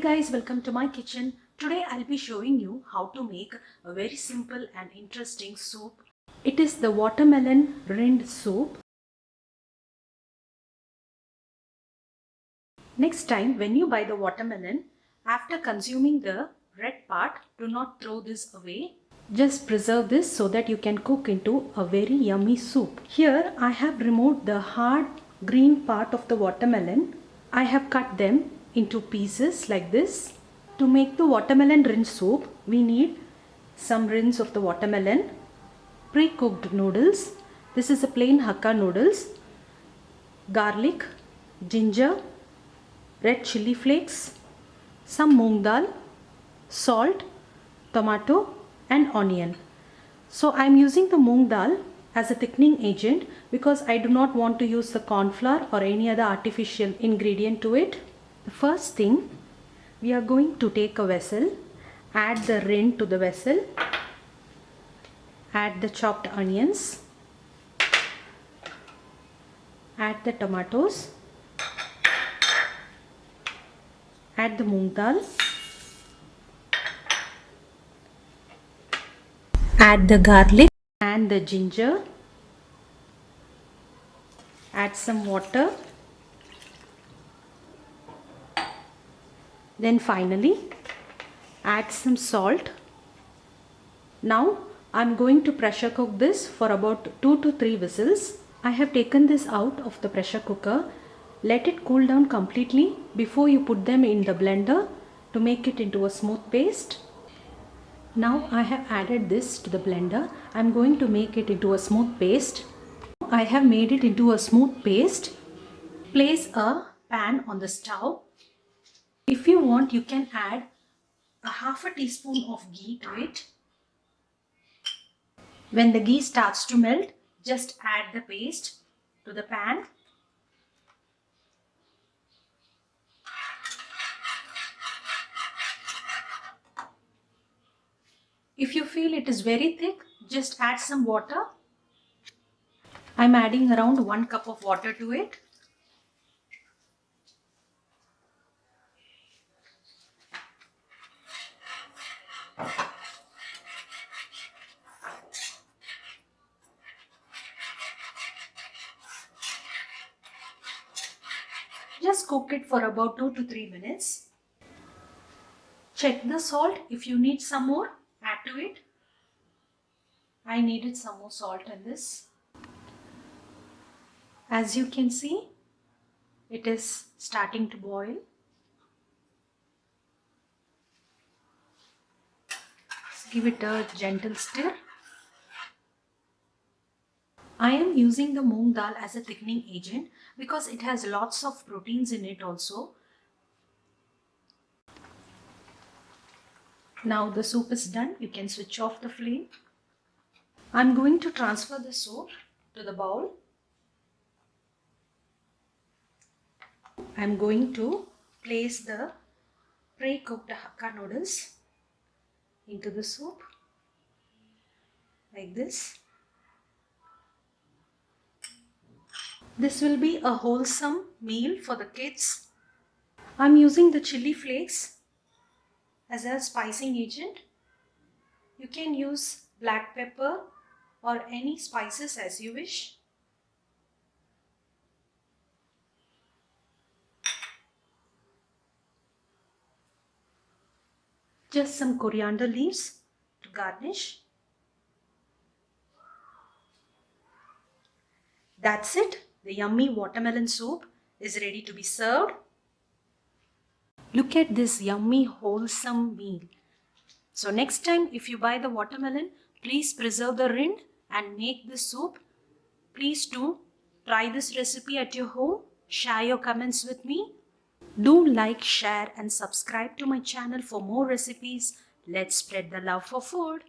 guys, welcome to my kitchen. Today I'll be showing you how to make a very simple and interesting soup. It is the watermelon rind soup. Next time when you buy the watermelon, after consuming the red part, do not throw this away. Just preserve this so that you can cook into a very yummy soup. Here I have removed the hard green part of the watermelon. I have cut them into pieces like this. To make the watermelon rind soup, we need some rinds of the watermelon, pre-cooked noodles. This is a plain Hakka noodles, garlic, ginger, red chili flakes, some moong dal, salt, tomato and onion. So I am using the moong dal as a thickening agent because I do not want to use the corn flour or any other artificial ingredient to it. The first thing, we are going to take a vessel, add the rind to the vessel, add the chopped onions, add the tomatoes, add the moong dal, add the garlic and the ginger, add some water, then finally add some salt. Now I am going to pressure cook this for about 2 to 3 whistles. I have taken this out of the pressure cooker. Let it cool down completely before you put them in the blender to make it into a smooth paste. Now I have added this to the blender. I am going to make it into a smooth paste. I have made it into a smooth paste. Place a pan on the stove. If you want, you can add a half a teaspoon of ghee to it. When the ghee starts to melt, just add the paste to the pan. If you feel it is very thick, just add some water. I am adding around 1 cup of water to it. Just cook it for about 2 to 3 minutes. Check the salt. If you need some more, add to it. I needed some more salt in this. As you can see, it is starting to boil. Give it a gentle stir. I am using the moong dal as a thickening agent because it has lots of proteins in it also. Now the soup is done. You can switch off the flame. I am going to transfer the soup to the bowl. I am going to place the pre-cooked Hakka noodles into the soup like this. This will be a wholesome meal for the kids. I am using the chili flakes as a spicing agent. You can use black pepper or any spices as you wish. Just some coriander leaves to garnish. That's it. The yummy watermelon soup is ready to be served. Look at this yummy wholesome meal. So next time if you buy the watermelon, please preserve the rind and make this soup. Please do try this recipe at your home. Share your comments with me. Do like, share and subscribe to my channel for more recipes. Let's spread the love for food.